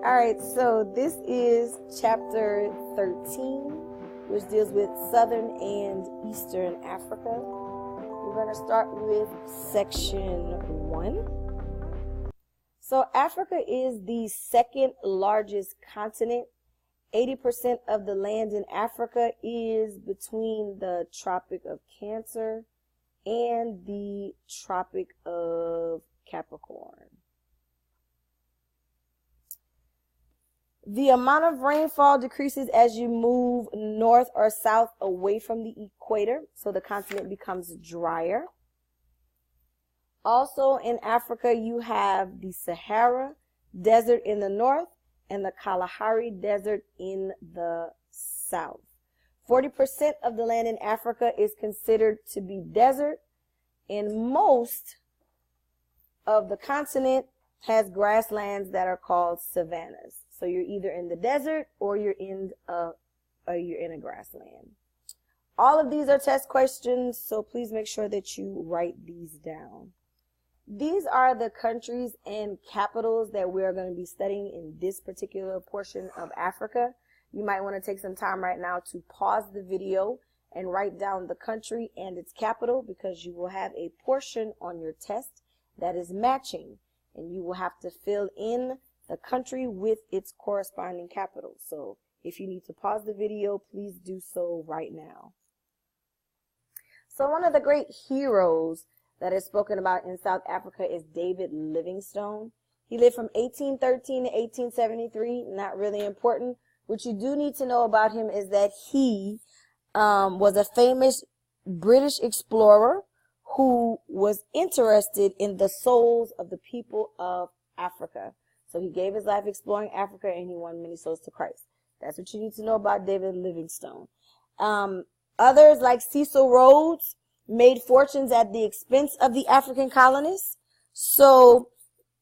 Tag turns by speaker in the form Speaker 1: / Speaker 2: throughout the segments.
Speaker 1: All right, so this is chapter 13, which deals with Southern and Eastern Africa. We're going to start with section 1. So Africa is the second largest continent. 80% of the land in Africa is between the Tropic of Cancer and the Tropic of Capricorn. The amount of rainfall decreases as you move north or south away from the equator, so the continent becomes drier. Also in Africa, you have the Sahara Desert in the north and the Kalahari Desert in the south. 40% of the land in Africa is considered to be desert, and most of the continent has grasslands that are called savannas. So you're either in the desert or you're in a grassland. All of these are test questions, so please make sure that you write these down. These are the countries and capitals that we're going to be studying in this particular portion of Africa. You might want to take some time right now to pause the video and write down the country and its capital, because you will have a portion on your test that is matching, and you will have to fill in the country with its corresponding capital. So if you need to pause the video, please do so right now. So one of the great heroes that is spoken about in South Africa is David Livingstone. He lived from 1813 to 1873, not really important. What you do need to know about him is that he was a famous British explorer who was interested in the souls of the people of Africa. So he gave his life exploring Africa, and he won many souls to Christ. That's what you need to know about David Livingstone. Others, like Cecil Rhodes, made fortunes at the expense of the African colonists. So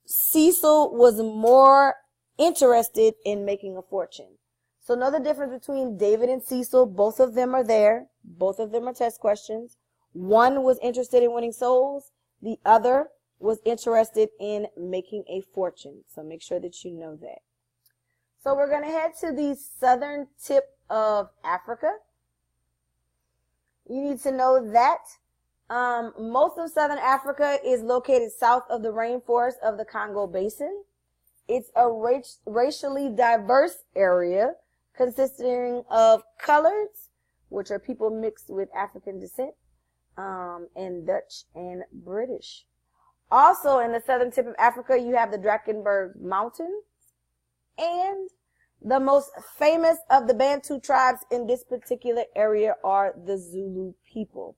Speaker 1: Cecil was more interested in making a fortune. So know the difference between David and Cecil. Both of them are there. Both of them are test questions. One was interested in winning souls. The other was interested in making a fortune. So make sure that you know that. So we're going to head to the southern tip of Africa. You need to know that most of southern Africa is located south of the rainforest of the Congo Basin. It's a racially diverse area consisting of coloreds, which are people mixed with African descent, and Dutch and British. Also in the southern tip of Africa, you have the Drakensberg Mountains, and the most famous of the Bantu tribes in this particular area are the Zulu people.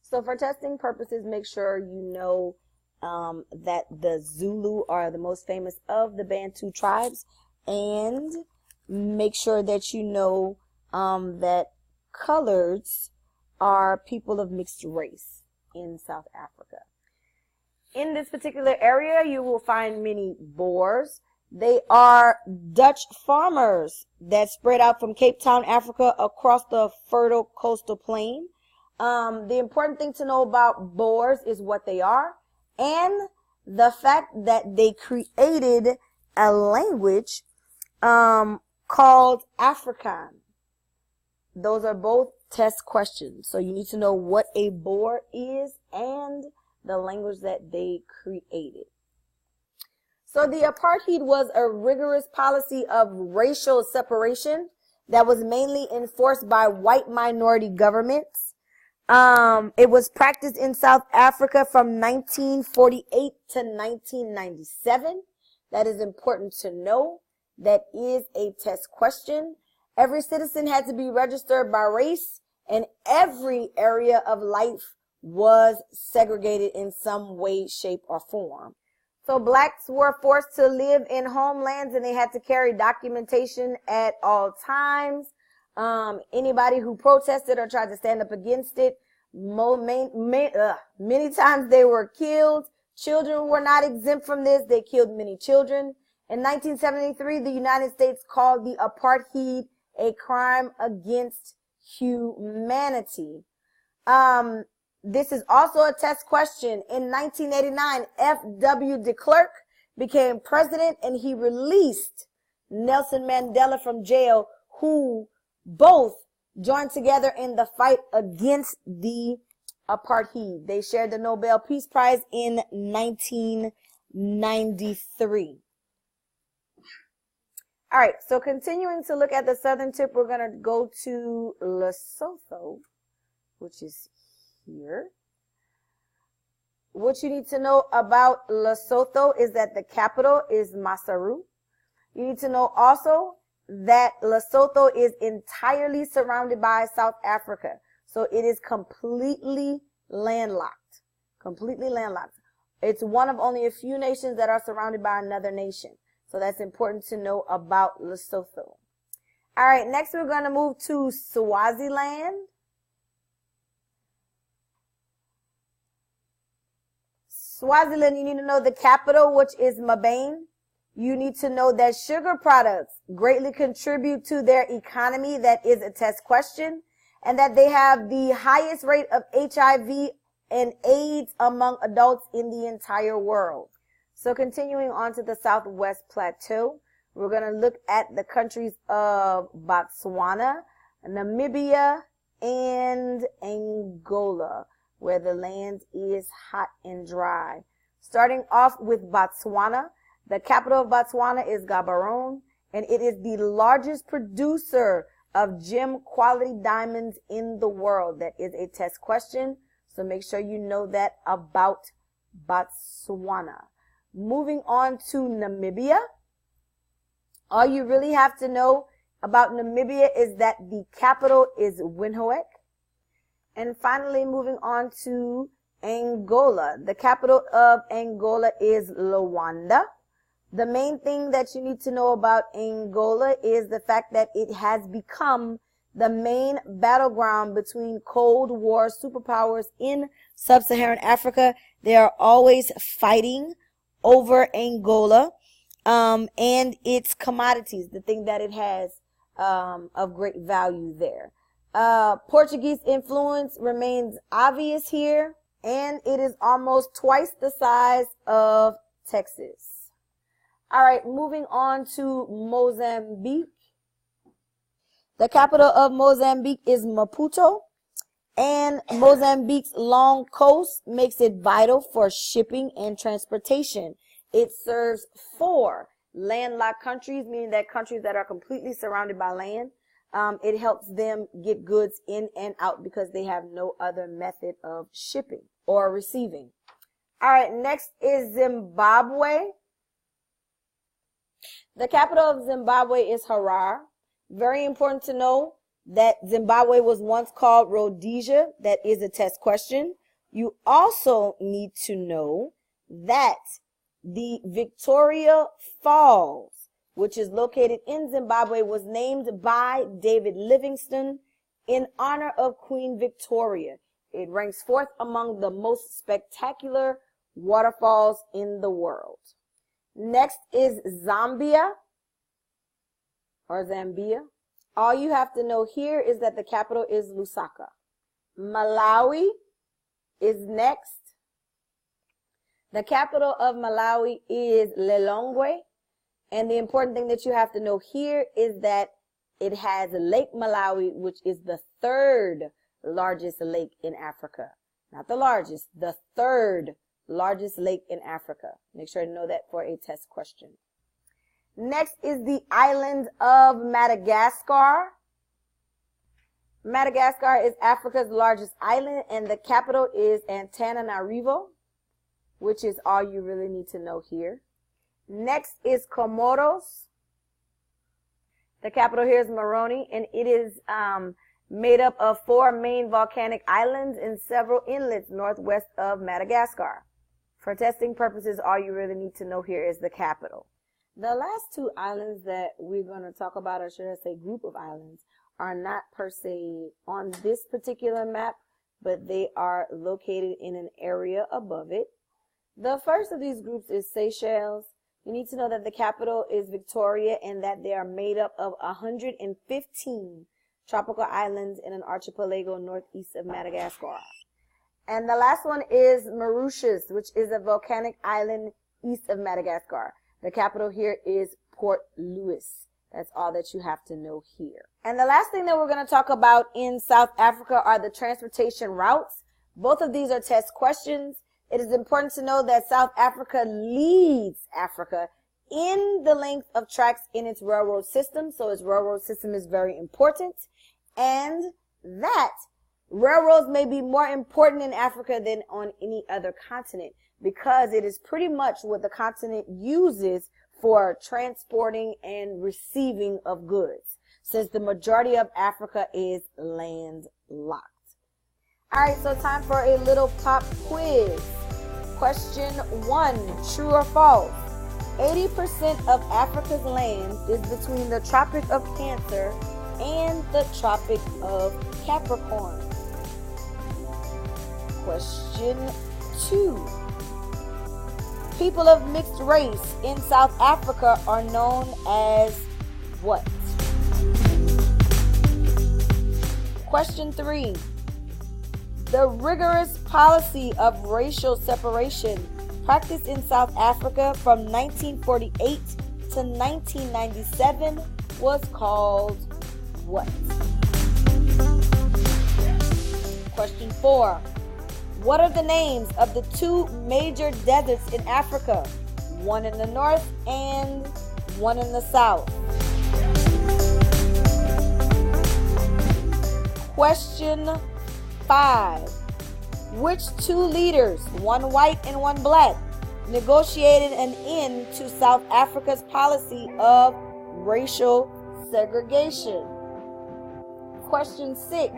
Speaker 1: So for testing purposes, make sure you know that the Zulu are the most famous of the Bantu tribes, and make sure that you know that coloreds are people of mixed race in South Africa. In this particular area, you will find many Boers. They are Dutch farmers that spread out from Cape Town, Africa, across the fertile coastal plain. The important thing to know about Boers is what they are, and the fact that they created a language called Afrikaans. Those are both test questions. So you need to know what a Boer is and the language that they created. So the apartheid was a rigorous policy of racial separation that was mainly enforced by white minority governments. It was practiced in South Africa from 1948 to 1997. That is important to know. That is a test question. Every citizen had to be registered by race, and every area of life was segregated in some way, shape, or form. So blacks were forced to live in homelands, and they had to carry documentation at all times. Anybody who protested or tried to stand up against it, many times they were killed. Children were not exempt from this. They killed many children. In 1973, the United States called the apartheid a crime against humanity. This is also a test question. In 1989, F.W. de Klerk became president, and he released Nelson Mandela from jail, who both joined together in the fight against the apartheid. They shared the Nobel Peace Prize in 1993. All right, so continuing to look at the southern tip, we're going to go to Lesotho, which is here. What you need to know about Lesotho is that the capital is Maseru. You need to know also that Lesotho is entirely surrounded by South Africa. So it is completely landlocked. Completely landlocked. It's one of only a few nations that are surrounded by another nation. So that's important to know about Lesotho. All right, next we're going to move to Swaziland. Swaziland, you need to know the capital, which is Mbabane. You need to know that sugar products greatly contribute to their economy. That is a test question. And that they have the highest rate of HIV and AIDS among adults in the entire world. So continuing on to the Southwest Plateau, we're going to look at the countries of Botswana, Namibia, and Angola, where the land is hot and dry. Starting off with Botswana, the capital of Botswana is Gaborone, and it is the largest producer of gem quality diamonds in the world. That is a test question, so make sure you know that about Botswana. Moving on to Namibia, all you really have to know about Namibia is that the capital is Windhoek. And finally, moving on to Angola. The capital of Angola is Luanda. The main thing that you need to know about Angola is the fact that it has become the main battleground between Cold War superpowers in sub-Saharan Africa. They are always fighting over Angola and its commodities, the thing that it has of great value there. Portuguese influence remains obvious here, and it is almost twice the size of Texas. All right, moving on to Mozambique. The capital of Mozambique is Maputo, and Mozambique's long coast makes it vital for shipping and transportation. It serves 4 landlocked countries, meaning that countries that are completely surrounded by land. It helps them get goods in and out because they have no other method of shipping or receiving. All right, next is Zimbabwe. The capital of Zimbabwe is Harare. Very important to know that Zimbabwe was once called Rhodesia. That is a test question. You also need to know that the Victoria Falls, which is located in Zimbabwe, was named by David Livingstone in honor of Queen Victoria. It ranks 4th among the most spectacular waterfalls in the world. Next is Zambia, or Zambia. All you have to know here is that the capital is Lusaka. Malawi is next. The capital of Malawi is Lilongwe. And the important thing that you have to know here is that it has Lake Malawi, which is the 3rd largest lake in Africa. Not the largest, the 3rd largest lake in Africa. Make sure to know that for a test question. Next is the island of Madagascar. Madagascar is Africa's largest island, and the capital is Antananarivo, which is all you really need to know here. Next is Comoros. The capital here is Moroni, and it is made up of 4 main volcanic islands and several inlets northwest of Madagascar. For testing purposes, all you really need to know here is the capital. The last 2 islands that we're going to talk about, or should I say group of islands, are not per se on this particular map, but they are located in an area above it. The first of these groups is Seychelles. You need to know that the capital is Victoria and that they are made up of 115 tropical islands in an archipelago northeast of Madagascar. And the last one is Mauritius, which is a volcanic island east of Madagascar. The capital here is Port Louis. That's all that you have to know here. And the last thing that we're going to talk about in South Africa are the transportation routes. Both of these are test questions. It is important to know that South Africa leads Africa in the length of tracks in its railroad system. So its railroad system is very important. And that railroads may be more important in Africa than on any other continent, because it is pretty much what the continent uses for transporting and receiving of goods, since the majority of Africa is landlocked. All right, so time for a little pop quiz. Question 1, true or false? 80% of Africa's land is between the Tropic of Cancer and the Tropic of Capricorn. Question 2. People of mixed race in South Africa are known as what? Question 3. The rigorous policy of racial separation practiced in South Africa from 1948 to 1997 was called what? Question 4. What are the names of the 2 major deserts in Africa? One in the north and one in the south. Question 5. Which 2 leaders, one white and one black, negotiated an end to South Africa's policy of racial segregation? Question 6.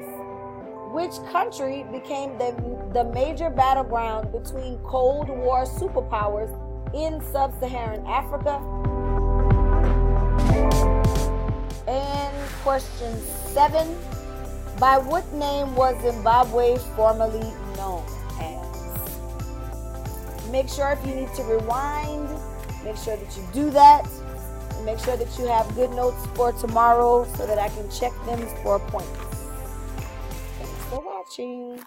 Speaker 1: Which country became the major battleground between Cold War superpowers in sub-Saharan Africa? And question 7. By what name was Zimbabwe formerly known as? Make sure if you need to rewind, make sure that you do that. And make sure that you have good notes for tomorrow so that I can check them for points. Thanks for watching.